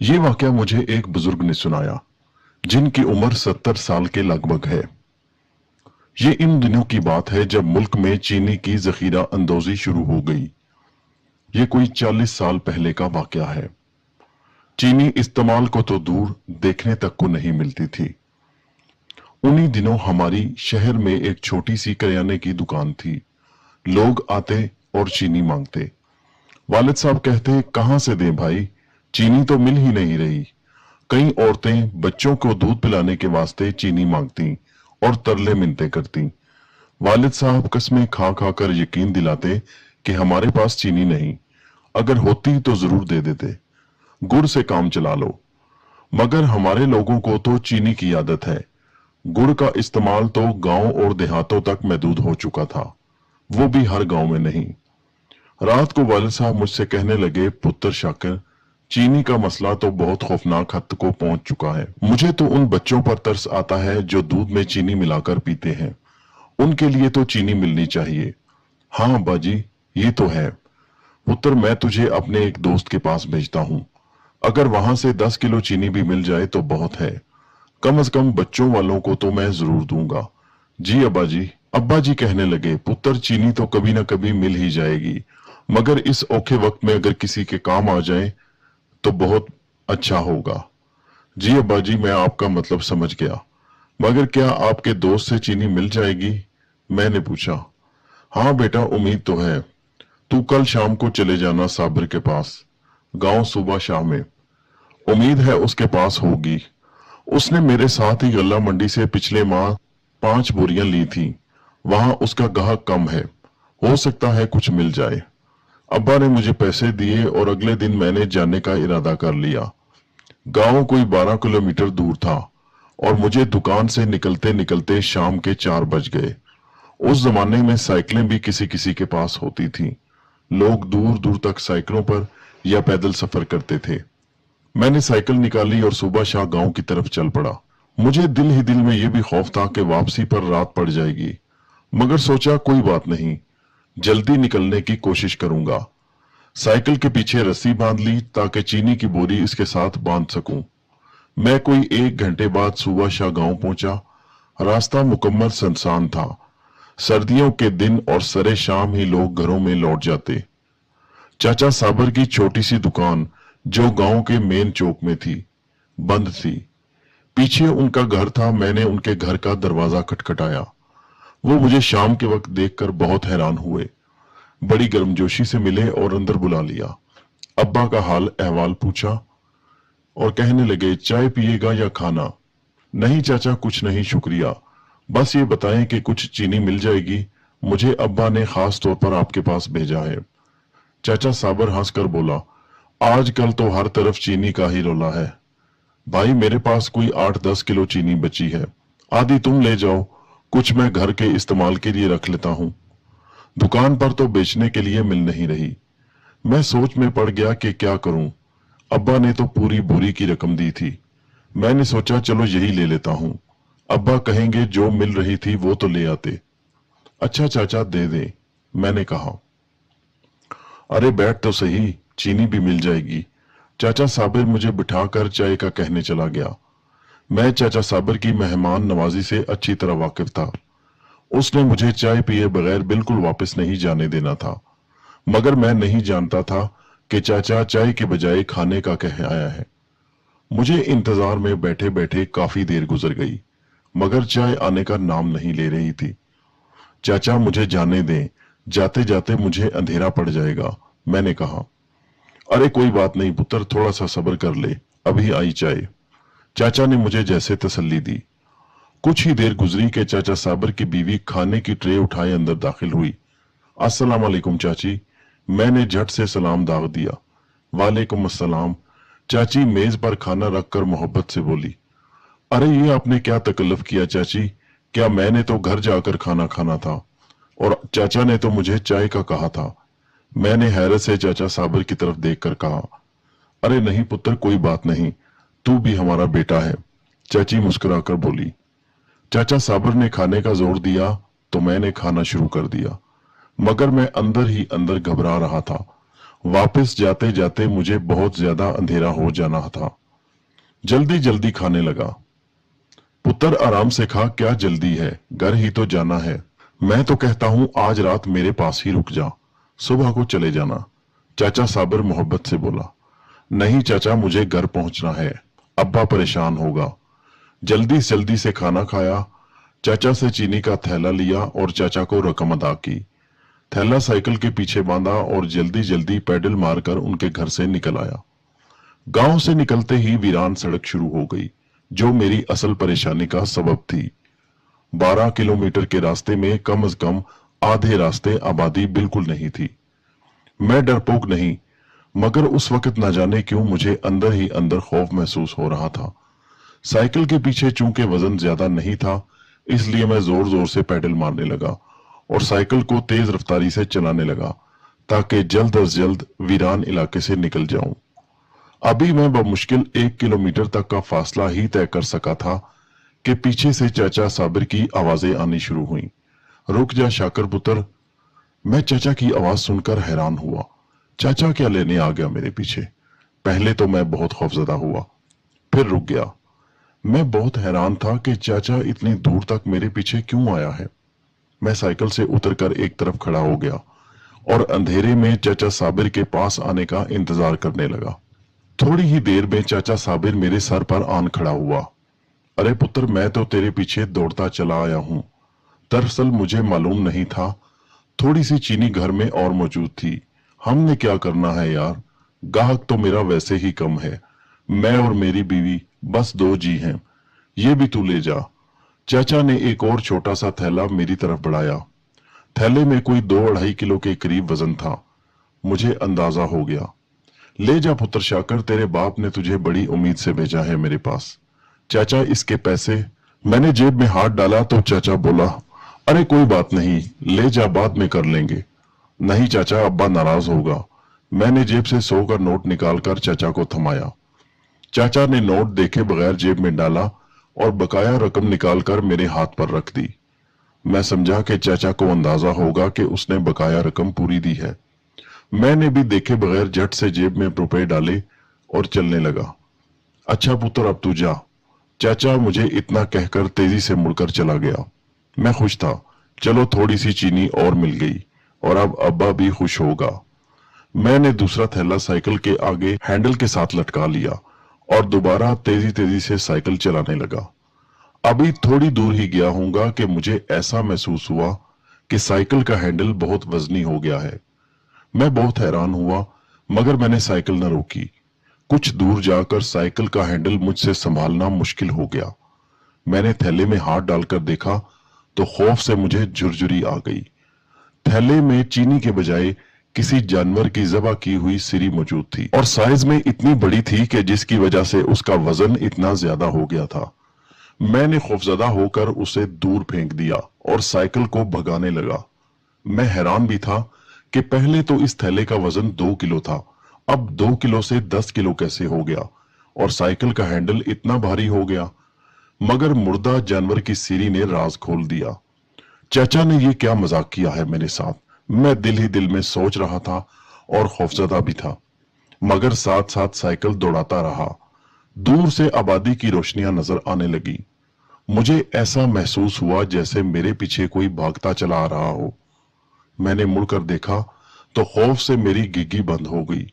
ये वाकया मुझे एक बुजुर्ग ने सुनाया जिनकी उम्र 70 साल के लगभग है। ये इन दिनों की बात है जब मुल्क में चीनी की जखीरा अंदोजी शुरू हो गई। ये कोई 40 साल पहले का वाकया है। चीनी इस्तेमाल को तो दूर देखने तक को नहीं मिलती थी। उन्हीं दिनों हमारी शहर में एक छोटी सी करियाने की दुकान थी। लोग आते और चीनी मांगते। वालिद साहब कहते, कहां से दें भाई, चीनी तो मिल ही नहीं रही। कई औरतें बच्चों को दूध पिलाने के वास्ते चीनी मांगती और तरले मिन्नतें करती। वालिद साहब कस्में खा खा कर यकीन दिलाते कि हमारे पास चीनी नहीं, अगर होती तो जरूर दे देते, गुड़ से काम चला लो। मगर हमारे लोगों को तो चीनी की आदत है। गुड़ का इस्तेमाल तो गांव और देहातों तक महदूद हो चुका था, वो भी हर गांव में नहीं। रात को वालिद साहब मुझसे कहने लगे, पुत्र शाकिर, चीनी का मसला तो बहुत खौफनाक हद को पहुंच चुका है। मुझे तो उन बच्चों पर तरस आता है जो दूध में चीनी मिलाकर पीते हैं। उनके लिए तो चीनी मिलनी चाहिए। हाँ अब्बा जी, ये तो है। पुत्र, मैं तुझे अपने एक दोस्त के पास भेजता हूँ। अगर वहां से 10 किलो चीनी भी मिल जाए तो बहुत है। कम से कम बच्चों वालों को तो मैं जरूर दूंगा। जी अब्बा जी। अब्बा जी कहने लगे, पुत्र, चीनी तो कभी ना कभी मिल ही जाएगी, मगर इस औखे वक्त में अगर किसी के काम आ जाए तो बहुत अच्छा होगा। जी अब्बा जी, मैं आपका मतलब समझ गया, मगर क्या आपके दोस्त से चीनी मिल जाएगी? मैंने पूछा। हाँ बेटा, उम्मीद तो है। तू कल शाम को चले जाना साबिर के पास, गांव सुबह शाह में। उम्मीद है उसके पास होगी। उसने मेरे साथ ही गल्ला मंडी से पिछले माह 5 बोरियां ली थी। वहां उसका गाहक कम है, हो सकता है कुछ मिल जाए। अब्बा ने मुझे पैसे दिए और अगले दिन मैंने जाने का इरादा कर लिया। गांव कोई 12 किलोमीटर दूर था और मुझे दुकान से निकलते निकलते शाम के 4 बज गए। उस जमाने में साइकिलें भी किसी किसी के पास होती थीं। लोग दूर दूर तक साइकिलों पर या पैदल सफर करते थे। मैंने साइकिल निकाली और सुबह शाह गांव की तरफ चल पड़ा। मुझे दिल ही दिल में यह भी खौफ था कि वापसी पर रात पड़ जाएगी, मगर सोचा कोई बात नहीं, जल्दी निकलने की कोशिश करूंगा। साइकिल के पीछे रस्सी बांध ली ताकि चीनी की बोरी इसके साथ बांध सकूं। मैं कोई 1 घंटे बाद सुबह शाह गांव पहुंचा। रास्ता मुकम्मल सुनसान था। सर्दियों के दिन और सरे शाम ही लोग घरों में लौट जाते। चाचा साबर की छोटी सी दुकान जो गांव के मेन चौक में थी, बंद थी। पीछे उनका घर था। मैंने उनके घर का दरवाजा खटखटाया। वो मुझे शाम के वक्त देखकर बहुत हैरान हुए। बड़ी गर्मजोशी से मिले और अंदर बुला लिया। अब्बा का हाल अहवाल पूछा और कहने लगे, चाय पिएगा या खाना? नहीं चाचा, कुछ नहीं शुक्रिया, बस ये बताएं कि कुछ चीनी मिल जाएगी। मुझे अब्बा ने खास तौर पर आपके पास भेजा है। चाचा साबर हंसकर बोला, आजकल तो हर तरफ चीनी का ही रोला है। भाई, मेरे पास कोई 8-10 किलो चीनी बची है, आधी तुम ले जाओ, कुछ मैं घर के इस्तेमाल के लिए रख लेता हूं। दुकान पर तो बेचने के लिए मिल नहीं रही। मैं सोच में पड़ गया कि क्या करूं। अब्बा ने तो पूरी बोरी की रकम दी थी। मैंने सोचा चलो यही ले लेता हूं। अब्बा कहेंगे जो मिल रही थी वो तो ले आते। अच्छा चाचा, दे दे, मैंने कहा। अरे बैठ तो सही, चीनी भी मिल जाएगी। चाचा साबिर मुझे बिठाकर चाय का कहने चला गया। मैं चाचा साबिर की मेहमान नवाजी से अच्छी तरह वाकिफ था। उसने मुझे चाय पिए बगैर बिल्कुल वापस नहीं जाने देना था, मगर मैं नहीं जानता था कि चाचा चाय के बजाय खाने का कह आया है। मुझे इंतजार में बैठे बैठे काफी देर गुजर गई, मगर चाय आने का नाम नहीं ले रही थी। चाचा मुझे जाने दें, जाते जाते मुझे अंधेरा पड़ जाएगा, मैंने कहा। अरे कोई बात नहीं पुत्र, थोड़ा सा सब्र कर ले, अभी आई चाय। चाचा ने मुझे जैसे तसल्ली दी। कुछ ही देर गुजरी कि चाचा साबर की बीवी खाने की ट्रे उठाए अंदर दाखिल हुई। अस्सलाम वालेकुम चाची, मैंने झट से सलाम दाग दिया। वालेकुम अस्सलाम। चाची मेज पर खाना रखकर मोहब्बत से बोली, अरे ये आपने क्या तकल्लुफ किया चाची, क्या मैंने तो घर जाकर खाना खाना था और चाचा ने तो मुझे चाय का कहा था। मैंने हैरत से चाचा साबर की तरफ देखकर कहा, अरे नहीं पुत्र, कोई बात नहीं, तू भी हमारा बेटा है। चाची मुस्कुराकर बोली। चाचा साबर ने खाने का जोर दिया तो मैंने खाना शुरू कर दिया, मगर मैं अंदर ही अंदर घबरा रहा था वापस जाते जाते मुझे बहुत ज्यादा अंधेरा हो जाना था। जल्दी जल्दी खाने लगा। पुत्र आराम से खा, क्या जल्दी है, घर ही तो जाना है। मैं तो कहता हूं आज रात मेरे पास ही रुक जा, सुबह को चले जाना। चाचा साबिर मोहब्बत से बोला। नहीं चाचा, मुझे घर पहुंचना है, अब्बा परेशान होगा। जल्दी से खाना खाया, चाचा से चीनी का थैला लिया और चाचा को रकम अदा की। थैला साइकिल के पीछे बांधा और जल्दी जल्दी पैडल मारकर उनके घर से निकल आया। गांव से निकलते ही वीरान सड़क शुरू हो गई, जो मेरी असल परेशानी का सबब थी। 12 किलोमीटर के रास्ते में कम से कम आधे रास्ते आबादी बिल्कुल नहीं थी। मैं डरपोक नहीं, मगर उस वक्त न जाने क्यों मुझे अंदर ही अंदर खौफ महसूस हो रहा था। साइकिल के पीछे चूंकि वजन ज्यादा नहीं था, इसलिए मैं जोर जोर से पैडल मारने लगा और साइकिल को तेज रफ्तारी से चलाने लगा, ताकि जल्द अज जल्द वीरान इलाके से निकल जाऊं। अभी मैं बमुश्किल 1 किलोमीटर तक का फासला ही तय कर सका था कि पीछे से चाचा साबिर की आवाजें आनी शुरू हुई। रुक जा शाकर पुत्र। मैं चाचा की आवाज सुनकर हैरान हुआ। चाचा क्या लेने आ गया मेरे पीछे? पहले तो मैं बहुत खौफजदा हुआ, फिर रुक गया। मैं बहुत हैरान था कि चाचा इतनी दूर तक मेरे पीछे क्यों आया है। मैं साइकिल से उतरकर एक तरफ खड़ा हो गया और अंधेरे में चाचा साबिर के पास आने का इंतजार करने लगा। थोड़ी ही देर में चाचा साबिर मेरे सर पर आन खड़ा हुआ। अरे पुत्र, मैं तो तेरे पीछे दौड़ता चला आया हूं। दरअसल मुझे मालूम नहीं था, थोड़ी सी चीनी घर में और मौजूद थी। हमने क्या करना है यार, गाहक तो मेरा वैसे ही कम है। मैं और मेरी बीवी बस 2 जी हैं, ये भी तू ले जा। चाचा ने एक और छोटा सा थैला मेरी तरफ बढ़ाया। थैले में कोई 2-2.5 किलो के करीब वजन था। मुझे अंदाजा हो गया। ले जा पुत्र शाकर, तेरे बाप ने तुझे बड़ी उम्मीद से भेजा है मेरे पास। चाचा इसके पैसे। मैंने जेब में हाथ डाला तो चाचा बोला, अरे कोई बात नहीं, ले जा, बाद में कर लेंगे। नहीं चाचा, अब्बा नाराज होगा। मैंने जेब से 100 का नोट निकालकर चाचा को थमाया। चाचा ने नोट देखे बगैर जेब में डाला और बकाया रकम निकालकर मेरे हाथ पर रख दी। मैं समझा कि चाचा को अंदाजा होगा कि उसने बकाया रकम पूरी दी है। मैंने भी देखे बगैर झट से जेब में रुपए डाले और चलने लगा। अच्छा पुत्र, अब तू जा। चाचा मुझे इतना कहकर तेजी से मुड़कर चला गया। मैं खुश था, चलो थोड़ी सी चीनी और मिल गई और अब अब्बा भी खुश होगा। मैंने दूसरा थैला साइकिल के आगे हैंडल के साथ लटका लिया और दोबारा तेजी तेजी से साइकिल चलाने लगा। अभी थोड़ी दूर ही गया होऊंगा कि मुझे ऐसा महसूस हुआ कि साइकिल का हैंडल बहुत वजनी हो गया है। मैं बहुत हैरान हुआ, मगर मैंने साइकिल न रोकी। कुछ दूर जाकर साइकिल का हैंडल मुझसे संभालना मुश्किल हो गया। मैंने थैले में हाथ डालकर देखा तो खौफ से मुझे झुरझुरी आ गई। थैले में चीनी के बजाय किसी जानवर की ज़बह की हुई सिरी मौजूद थी और साइज में इतनी बड़ी थी कि जिसकी वजह से उसका वजन इतना ज्यादा हो गया था। मैंने खौफजदा होकर उसे दूर फेंक दिया और साइकिल को भगाने लगा। मैं हैरान भी था कि पहले तो इस थैले का वजन 2 किलो था, अब 2 किलो से 10 किलो कैसे हो गया और साइकिल का हैंडल इतना भारी हो गया। मगर मुर्दा जानवर की सिरी ने राज खोल दिया। चाचा ने ये क्या मजाक किया है मेरे साथ, मैं दिल ही दिल में सोच रहा था और खौफजदा भी था, मगर साथ साथ साइकिल दौड़ाता रहा। दूर से आबादी की रोशनियां नजर आने लगी। मुझे ऐसा महसूस हुआ जैसे मेरे पीछे कोई भागता चला आ रहा हो। मैंने मुड़कर देखा तो खौफ से मेरी गिग्गी बंद हो गई।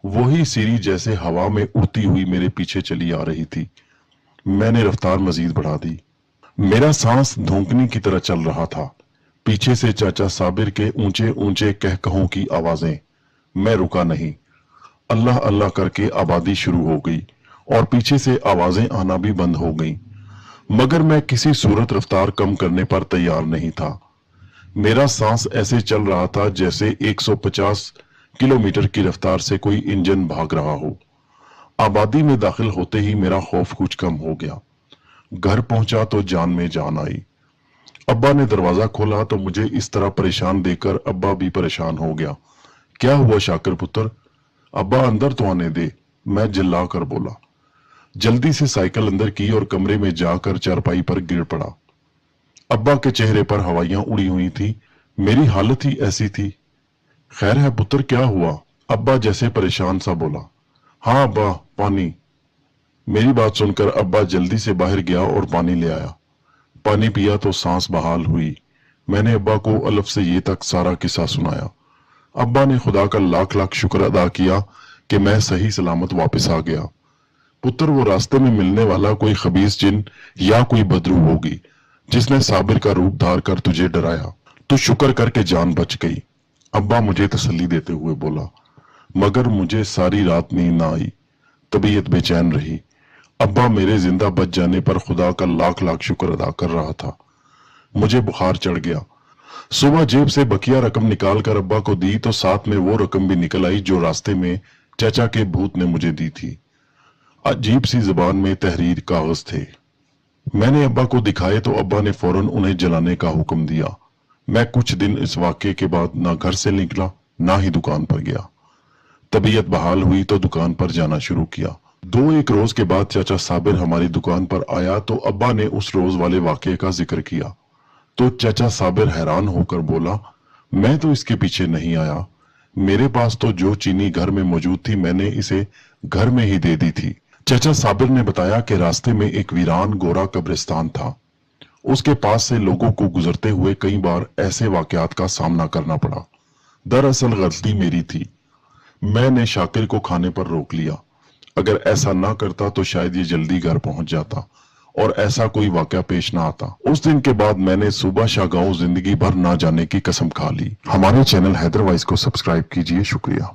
वही सीरी जैसे हवा में उड़ती हुई मेरे पीछे चली आ रही थी। मैंने रफ्तार मजीद बढ़ा दी। मेरा सांस धोंकनी की तरह चल रहा था। पीछे से चाचा साबिर के ऊंचे ऊंचे कहकहों की आवाजें। मैं रुका नहीं। अल्लाह अल्लाह करके आबादी शुरू हो गई और पीछे से आवाजें आना भी बंद हो गईं। मगर मैं किसी सूरत रफ्तार कम करने पर तैयार नहीं था। मेरा सांस ऐसे चल रहा था जैसे 150 किलोमीटर की रफ्तार से कोई इंजन भाग रहा हो। आबादी में दाखिल होते ही मेरा खौफ कुछ कम हो गया। घर पहुंचा तो जान में जान आई। अब्बा ने दरवाजा खोला तो मुझे इस तरह परेशान देखकर अब्बा भी परेशान हो गया। क्या हुआ शाकर पुत्र? अब्बा अंदर तो आने दे, मैं चिल्ला कर बोला। जल्दी से साइकिल अंदर की और कमरे में जाकर चारपाई पर गिर पड़ा। अब्बा के चेहरे पर हवाइयां उड़ी हुई थी। मेरी हालत ही ऐसी थी। खैर है पुत्र, क्या हुआ? अब्बा जैसे परेशान सा बोला, हाँ अब्बा, पानी। मेरी बात सुनकर अब्बा जल्दी से बाहर गया और पानी ले आया। पानी पिया तो सांस बहाल हुई। मैंने अब्बा को अलफ से ये तक सारा किस्सा सुनाया। अब्बा ने खुदा का लाख लाख शुक्र अदा किया कि मैं सही सलामत वापस आ गया। पुत्र, वो रास्ते में मिलने वाला कोई खबीस जिन या कोई बदरू होगी जिसने साबिर का रूप धार कर तुझे डराया। तू शुक्र करके जान बच गई। अब्बा मुझे तसल्ली देते हुए बोला, मगर मुझे सारी रात नींद ना आई, तबीयत बेचैन रही। अब्बा मेरे जिंदा बच जाने पर खुदा का लाख लाख शुक्र अदा कर रहा था। मुझे बुखार चढ़ गया। सुबह जेब से बकिया रकम निकाल कर अब्बा को दी तो साथ में वो रकम भी निकल आई जो रास्ते में चाचा के भूत ने मुझे दी थी। अजीब सी जुबान में तहरीर कागज थे। मैंने अब्बा को दिखाए तो अब्बा ने फौरन उन्हें जलाने का हुक्म दिया। मैं कुछ दिन इस वाक़े के बाद ना घर से निकला ना ही दुकान पर गया। तबीयत बहाल हुई तो दुकान पर जाना शुरू किया। 2-1 रोज के बाद चाचा साबिर हमारी दुकान पर आया तो अब्बा ने उस रोज वाले वाक़े का जिक्र किया तो चाचा साबिर हैरान होकर बोला, मैं तो इसके पीछे नहीं आया। मेरे पास तो जो चीनी घर में मौजूद थी मैंने इसे घर में ही दे दी थी। चाचा साबिर ने बताया कि रास्ते में एक वीरान गोरा कब्रिस्तान था। उसके पास से लोगों को गुजरते हुए कई बार ऐसे वाकयात का सामना करना पड़ा। दरअसल गलती मेरी थी। मैंने शाकिर को खाने पर रोक लिया। अगर ऐसा ना करता तो शायद ये जल्दी घर पहुंच जाता और ऐसा कोई वाकया पेश ना आता। उस दिन के बाद मैंने सुबह शाह गांव जिंदगी भर ना जाने की कसम खा ली। हमारे चैनल हैदर वाइज को सब्सक्राइब कीजिए। शुक्रिया।